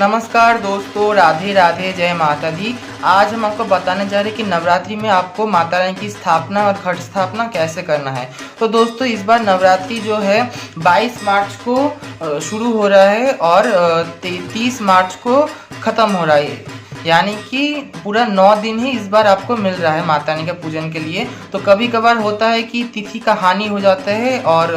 नमस्कार दोस्तों, राधे राधे, जय माता दी। आज हम आपको बताने जा रहे हैं कि नवरात्रि में आपको माता रानी की स्थापना और घट स्थापना कैसे करना है। तो दोस्तों, इस बार नवरात्रि जो है 22 मार्च को शुरू हो रहा है और 30 मार्च को ख़त्म हो रहा है। यानी कि पूरा 9 दिन ही इस बार आपको मिल रहा है माता रानी के पूजन के लिए। तो कभी कभार होता है कि तिथि का हानि हो जाता है और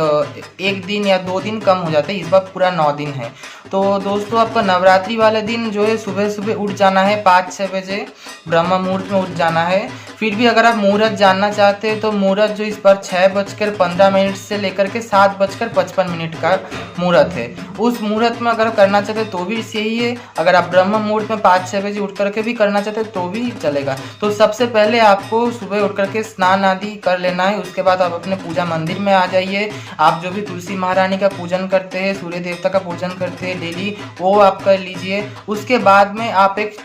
1 दिन या 2 दिन कम हो जाता है। इस बार पूरा 9 दिन है। तो दोस्तों, आपका नवरात्रि वाले दिन जो है सुबह सुबह उठ जाना है 5-6 बजे, ब्रह्म मुहूर्त में उठ जाना है। फिर भी अगर आप मुहूर्त जानना चाहते हैं तो मुहूर्त जो इस बार 6:15 से लेकर के 7:55 का मुहूर्त है। उस मुहूर्त में अगर करना चाहते हैं तो भी सही है। अगर आप ब्रह्म मुहूर्त में 5-6 बजे उठ करके भी करना चाहते हैं तो भी चलेगा। तो सबसे पहले आपको सुबह उठ करके स्नान आदि कर लेना है। उसके बाद आप अपने पूजा मंदिर में आ जाइए। आप जो भी तुलसी महारानी का पूजन करते हैं, सूर्य देवता का पूजन करते हैं डेली, वो आप कर लीजिए। उसके बाद में आप एक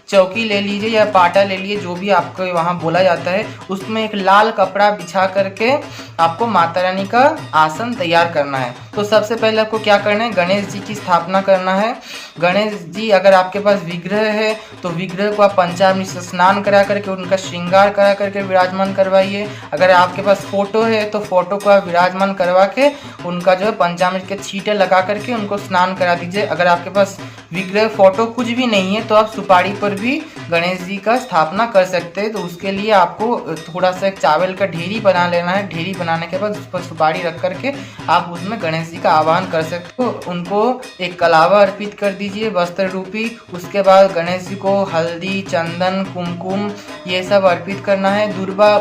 चौकी ले लीजिए या पाटा ले लीजिए, जो भी आपको वहाँ बोला जाता है। उसमें एक लाल कपड़ा बिछा करके आपको माता रानी का आसन तैयार करना है। तो सबसे पहले आपको क्या करना है, गणेश जी की स्थापना करना है। गणेश जी अगर आपके पास विग्रह है तो विग्रह को आप पंचामृत से स्नान करा करके उनका श्रृंगार करा करके विराजमान करवाइए। अगर आपके पास फोटो है तो फोटो को आप विराजमान करवा के उनका जो है पंचामृत के छींटे लगा करके उनको स्नान करा दीजिए। अगर आपके पास विग्रह फोटो कुछ भी नहीं है तो आप सुपारी पर भी गणेश जी का स्थापना कर सकते हैं। तो उसके लिए आपको थोड़ा सा एक चावल का ढेरी बना लेना है। ढेरी बनाने के बाद उस पर सुपारी रख करके आप उसमें गणेश जी का आह्वान कर सकते हो। उनको एक कलावा अर्पित कर दीजिए वस्त्र रूपी। उसके बाद गणेश जी को हल्दी, चंदन, कुमकुम ये सब अर्पित करना है। दुर्वा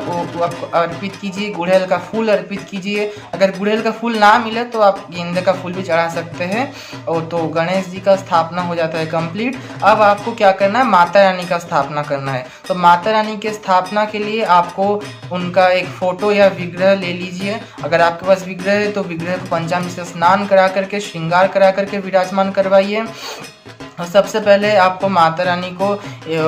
अर्पित कीजिए, गुड़हल का फूल अर्पित कीजिए। अगर गुड़हल का फूल ना मिले तो आप गेंदे का फूल भी चढ़ा सकते हैं। और तो गणेश जी का स्थापना हो जाता है कंप्लीट। अब आपको क्या करना है, माता रानी का स्थापना करना है। तो माता रानी के स्थापना के लिए आपको उनका एक फोटो या विग्रह ले लीजिए। अगर आपके पास विग्रह है तो विग्रह को पंचामृत से स्नान करा करके श्रृंगार करा करके विराजमान करवाइए। और सबसे पहले आपको माता रानी को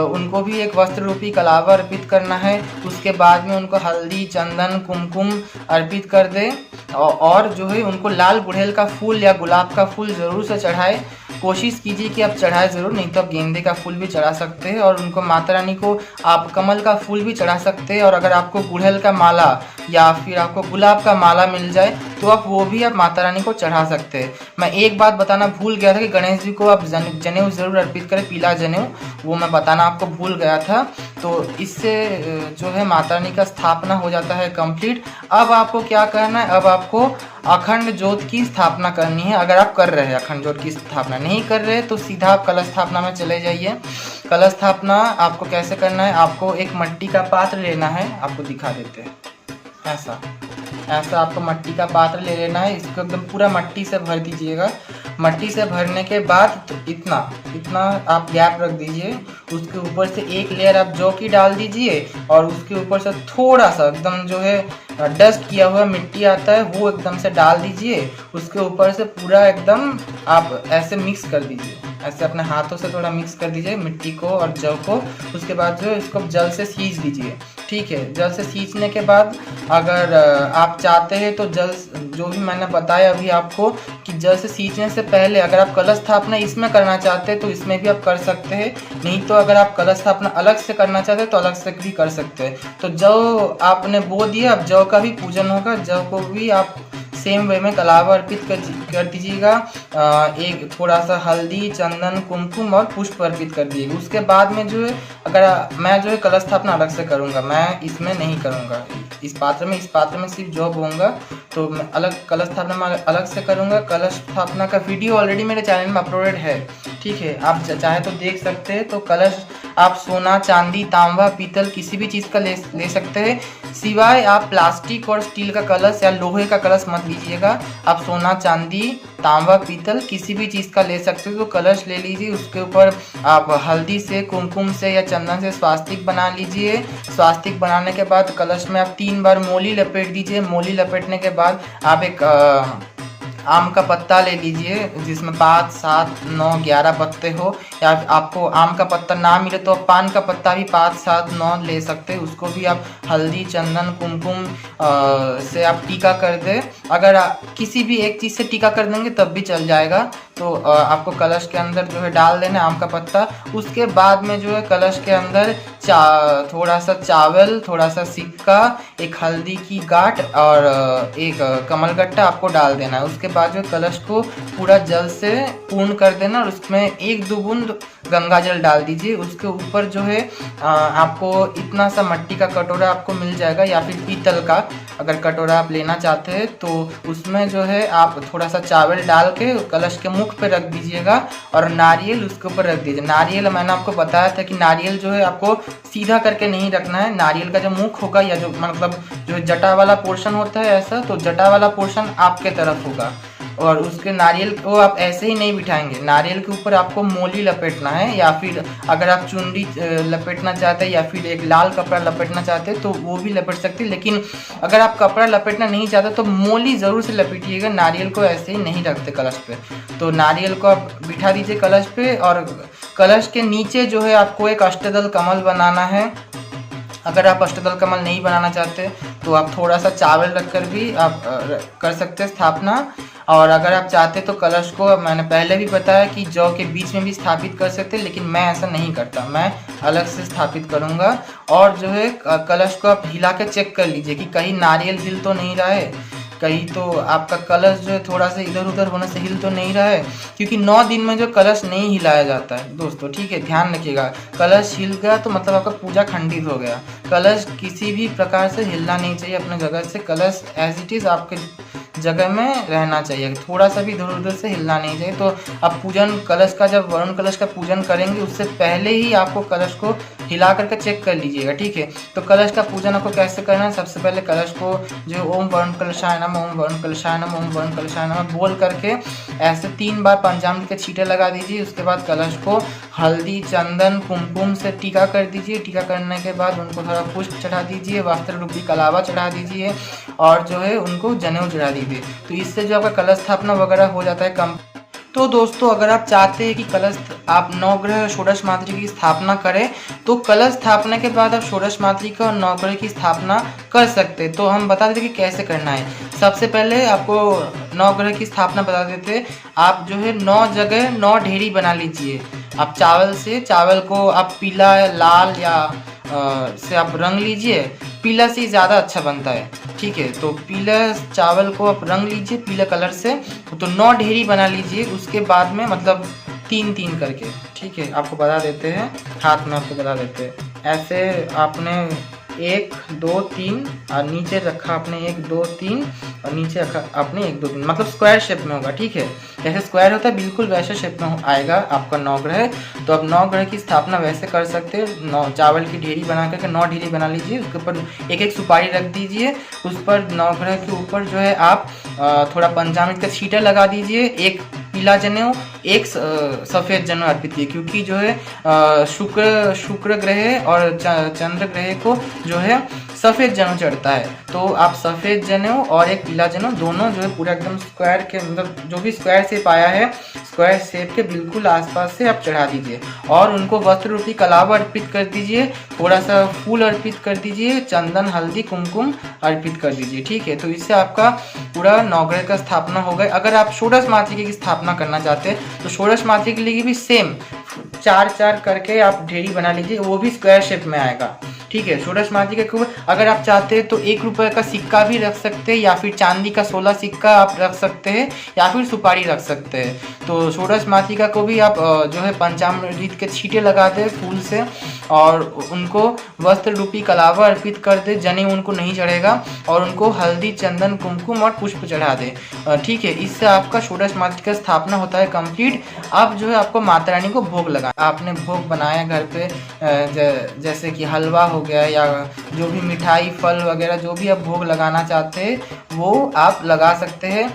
उनको भी एक वस्त्र रूपी कलावा अर्पित करना है। उसके बाद में उनको हल्दी, चंदन, कुमकुम अर्पित कर दे और जो है उनको लाल गुड़हल का फूल या गुलाब का फूल ज़रूर से चढ़ाए। कोशिश कीजिए कि आप चढ़ाए ज़रूर, नहीं तो आप गेंदे का फूल भी चढ़ा सकते हैं। और उनको माता रानी को आप कमल का फूल भी चढ़ा सकते हैं। और अगर आपको गुड़हल का माला या फिर आपको गुलाब का माला मिल जाए तो आप वो भी आप माता रानी को चढ़ा सकते हैं। मैं एक बात बताना भूल गया था कि गणेश जी को आप जनेऊ ज़रूर अर्पित करें, पीला जनेऊ, वो मैं बताना आपको भूल गया था। तो इससे जो है माता रानी का स्थापना हो जाता है कंप्लीट। अब आपको क्या करना है, अब आपको अखंड ज्योत की स्थापना करनी है। अगर आप कर रहे हैं अखंड ज्योत की स्थापना, नहीं कर रहे तो सीधा आप कलश स्थापना में चले जाइए। कलश स्थापना आपको कैसे करना है, आपको एक मिट्टी का पात्र लेना है। आपको दिखा देते हैं, ऐसा आपको मिट्टी का पात्र ले लेना है। इसको एकदम पूरा मिट्टी से भर दीजिएगा। मिट्टी से भरने के बाद तो इतना आप गैप रख दीजिए। उसके ऊपर से एक लेयर आप जौ की डाल दीजिए और उसके ऊपर से थोड़ा सा एकदम जो है डस्ट किया हुआ मिट्टी आता है वो एकदम से डाल दीजिए। उसके ऊपर से पूरा एकदम आप ऐसे मिक्स कर दीजिए, ऐसे अपने हाथों से थोड़ा मिक्स कर दीजिए मिट्टी को और जौ को। उसके बाद जो है इसको जल से सींच दीजिए। ठीक है, जल से सींचने के बाद अगर आप चाहते हैं तो जल जो भी मैंने बताया अभी आपको कि जल से सींचने से पहले अगर आप कलश स्थापना इसमें करना चाहते हैं तो इसमें भी आप कर सकते हैं। नहीं तो अगर आप कलश स्थापना अलग से करना चाहते हैं तो अलग से भी कर सकते हैं। तो जौ आपने बो दिया, अब जौ का भी पूजन होगा। जौ को भी आप सेम वे में कलावा अर्पित कर दीजिएगा। एक थोड़ा सा हल्दी, चंदन, कुमकुम और पुष्प अर्पित कर दीजिएगा। उसके बाद में जो है अगर मैं जो है कलश स्थापना अलग से करूँगा, मैं इसमें नहीं करूँगा इस पात्र में सिर्फ जौ बोऊंगा। तो मैं अलग कलश स्थापना में अलग से करूँगा। कलश स्थापना का वीडियो ऑलरेडी मेरे चैनल में अपलोडेड है। ठीक है, आप चाहे तो देख सकते हैं। तो कलश आप सोना, चांदी, तांबा, पीतल किसी भी चीज़ का ले सकते हैं, सिवाय आप प्लास्टिक और स्टील का कलश या लोहे का कलश मत लीजिएगा। आप सोना, चांदी, तांबा, पीतल किसी भी चीज़ का ले सकते हो। तो कलश ले लीजिए, उसके ऊपर आप हल्दी से, कुमकुम से या चंदन से स्वास्तिक बना लीजिए। स्वास्तिक बनाने के बाद कलश में आप 3 बार मोली लपेट दीजिए। मोली लपेटने के बाद आप एक आम का पत्ता ले लीजिए जिसमें 5, 7, 9, 11 पत्ते हो, या आपको आम का पत्ता ना मिले तो आप पान का पत्ता भी 5, 7, 9 ले सकते हैं। उसको भी आप हल्दी, चंदन, कुमकुम से आप टीका कर दे। अगर किसी भी एक चीज़ से टीका कर देंगे तब भी चल जाएगा। तो आपको कलश के अंदर जो है डाल देना आम का पत्ता। उसके बाद में जो है कलश के अंदर थोड़ा सा चावल, थोड़ा सा सिक्का, एक हल्दी की गांठ और एक कमलगट्टा आपको डाल देना है। उसके बाद जो कलश को पूरा जल से पूर्ण कर देना और उसमें 1-2 बूंद गंगा जल डाल दीजिए। उसके ऊपर जो है आपको इतना सा मिट्टी का कटोरा आपको मिल जाएगा या फिर पीतल का अगर कटोरा आप लेना चाहते हैं, तो उसमें जो है आप थोड़ा सा चावल डाल के कलश के मुख पे रख दीजिएगा और नारियल उसके ऊपर रख दीजिए। नारियल मैंने आपको बताया था कि नारियल जो है आपको सीधा करके नहीं रखना है। नारियल का जो मुख होगा या जो मतलब जो जटा वाला पोर्शन होता है ऐसा, तो जटा वाला पोर्शन आपके तरफ होगा और उसके नारियल को आप ऐसे ही नहीं बिठाएंगे। नारियल के ऊपर आपको मोली लपेटना है या फिर अगर आप चुनरी लपेटना चाहते हैं या फिर एक लाल कपड़ा लपेटना चाहते हैं तो वो भी लपेट सकते हैं। लेकिन अगर आप कपड़ा लपेटना नहीं चाहते तो मोली ज़रूर से लपेटिएगा, नारियल को ऐसे ही नहीं रखते कलश पे। तो नारियल को आप बिठा दीजिए कलश पे और कलश के नीचे जो है आपको एक अष्टदल कमल बनाना है। अगर आप अष्टदल कमल नहीं बनाना चाहते तो आप थोड़ा सा चावल रखकर भी आप कर सकते हैं स्थापना। और अगर आप चाहते तो कलश को मैंने पहले भी बताया कि जौ के बीच में भी स्थापित कर सकते हैं, लेकिन मैं ऐसा नहीं करता, मैं अलग से स्थापित करूँगा। और जो है कलश को आप हिला के चेक कर लीजिए कि कहीं नारियल हिल तो नहीं रहा है, कहीं तो आपका कलश जो है थोड़ा सा इधर उधर होने से हिल तो नहीं रहा है, क्योंकि 9 दिन में जो कलश नहीं हिलाया जाता है दोस्तों, ठीक है, ध्यान रखिएगा। कलश हिल गया तो मतलब आपका पूजा खंडित हो गया। कलश किसी भी प्रकार से हिलना नहीं चाहिए अपने जगह से। कलश एज इट इज़ आपके जगह में रहना चाहिए, थोड़ा सा भी इधर उधर से हिलना नहीं चाहिए। तो आप पूजन कलश का जब वरुण कलश का पूजन करेंगे उससे पहले ही आपको कलश को हिला करके चेक कर लीजिएगा, ठीक है। तो कलश का पूजन आपको कैसे करना है, सबसे पहले कलश को जो ओम वरुण कलशाय नमः, ओम वरुण कलशाय नमः, ओम वरुण कलशाय नमः बोल करके ऐसे 3 बार पंचामृत के छींटे लगा दीजिए। उसके बाद कलश को हल्दी, चंदन, कुमकुम से टीका कर दीजिए। टीका करने के बाद उनको थोड़ा पुष्प चढ़ा दीजिए, वस्त्र रूपी कलावा चढ़ा दीजिए और जो है उनको जनेऊ चढ़ा दीजिए। तो इससे जो आपका कलश स्थापना वगैरह हो जाता है कम। तो दोस्तों अगर आप चाहते हैं कि कलश आप नवग्रह षोडश मातृ की स्थापना करें तो कलश स्थापना के बाद आप षोडश मातृ का और नवग्रह की स्थापना कर सकते हैं। तो हम बता देते कि कैसे करना है। सबसे पहले आपको नवग्रह की स्थापना बता देते। आप जो है 9 जगह 9 ढेरी बना लीजिए। आप चावल को आप पीला, लाल या से आप रंग लीजिए। पीला से ज़्यादा अच्छा बनता है, ठीक है। तो पीला चावल को आप रंग लीजिए पीले कलर से। तो 9 ढेरी बना लीजिए। उसके बाद में मतलब 3-3 करके, ठीक है, आपको बता देते हैं, हाथ में आपको बता देते हैं। ऐसे आपने 1, 2, 3 और नीचे रखा आपने 1, 2, 3 और नीचे रखा आपने 1, 2, 3, मतलब स्क्वायर शेप में होगा, ठीक है। जैसे स्क्वायर होता है बिल्कुल वैसे शेप में आएगा आपका नवग्रह। तो आप नवग्रह की स्थापना वैसे कर सकते हैं। 9 चावल की ढेरी बना करके 9 ढेरी बना लीजिए। उसके ऊपर एक सुपारी रख दीजिए। उस पर नवग्रह के ऊपर जो है आप थोड़ा पंचामृत का छींटा लगा दीजिए। एक पीला जनेऊ, एक सफ़ेद जनेऊ अर्पित किए, क्योंकि जो है शुक्र ग्रह और चंद्र ग्रह को जो है सफ़ेद जनेऊ चढ़ता है। तो आप सफ़ेद जनेऊ और एक पीला जनेऊ दोनों जो है पूरा एकदम स्क्वायर के मतलब जो भी स्क्वायर शेप आया है स्क्वायर शेप के बिल्कुल आसपास से आप चढ़ा दीजिए और उनको वस्त्र रूपी कलावा अर्पित कर दीजिए। थोड़ा सा फूल अर्पित कर दीजिए, चंदन, हल्दी, कुमकुम अर्पित कर दीजिए, ठीक है। तो इससे आपका पूरा नवग्रह का स्थापना हो गई। अगर आप षोडश मातृका की स्थापना करना चाहते हैं तो षोडश मातृका के लिए भी सेम 4-4 करके आप ढेरी बना लीजिए, वो भी स्क्वायर शेप में आएगा, ठीक है। षोडश मातृका के ऊपर अगर आप चाहते हैं तो 1 रुपये का सिक्का भी रख सकते हैं या फिर चांदी का 16 सिक्का आप रख सकते हैं या फिर सुपारी रख सकते हैं। तो षोडश मातृका को भी आप जो है पंचामृत के छींटे लगा दें फूल से और उनको वस्त्र रूपी कलावा अर्पित कर दे। जनेऊ उनको नहीं चढ़ेगा और उनको हल्दी, चंदन, कुमकुम और पुष्प चढ़ा दे, ठीक है। इससे आपका षोडश मातृका स्थापना होता है कंप्लीट। अब जो है आपको माता रानी को भोग लगा, आपने भोग बनाया घर पे जैसे कि हलवा हो गया या जो भी मिठाई, फल वगैरह जो भी आप भोग लगाना चाहते हैं वो आप लगा सकते हैं।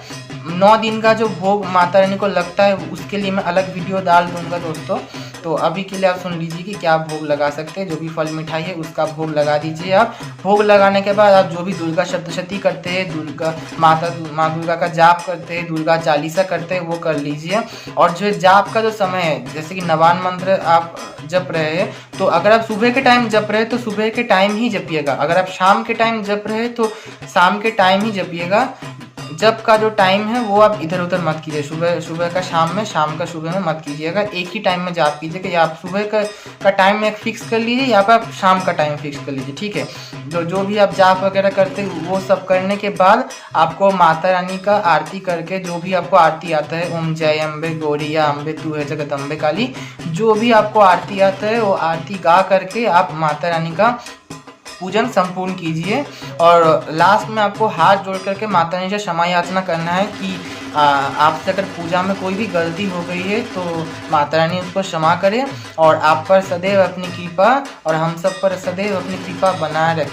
9 दिन का जो भोग माता रानी को लगता है उसके लिए मैं अलग वीडियो डाल दूंगा दोस्तों। तो अभी के लिए आप सुन लीजिए कि क्या भोग लगा सकते हैं। जो भी फल मिठाई है उसका भोग लगा दीजिए आप। भोग लगाने के बाद आप जो भी दुर्गा सप्तशती करते हैं, दुर्गा माँ दुर्गा का जाप करते हैं, दुर्गा चालीसा करते हैं, वो कर लीजिए। और जो जाप का जो समय है, जैसे कि नवान मंत्र आप जप रहे हैं, तो अगर आप सुबह के टाइम जप रहे हैं तो सुबह के टाइम ही जपिएगा। अगर आप शाम के टाइम जप रहे हैं तो शाम के टाइम ही जपिएगा। जब का जो टाइम है वो आप इधर उधर मत कीजिए, सुबह का शाम में, शाम का सुबह में मत कीजिएगा। एक ही टाइम में जाप कीजिए कि आप सुबह का टाइम एक फिक्स कर लीजिए या फिर आप शाम का टाइम फिक्स कर लीजिए, ठीक है। जो भी आप जाप वगैरह करते हैं वो सब करने के बाद आपको माता रानी का आरती करके, जो भी आपको आरती आता है, ओम जय अम्बे गौरिया अम्बे तू है जगदम्बे काली, जो भी आपको आरती आता है वो आरती गा करके आप माता रानी का पूजन संपूर्ण कीजिए। और लास्ट में आपको हाथ जोड़ करके माता रानी से क्षमा याचना करना है कि आपसे अगर पूजा में कोई भी गलती हो गई है तो माता रानी उसको क्षमा करे और आप पर सदैव अपनी कृपा और हम सब पर सदैव अपनी कृपा बनाए रखें।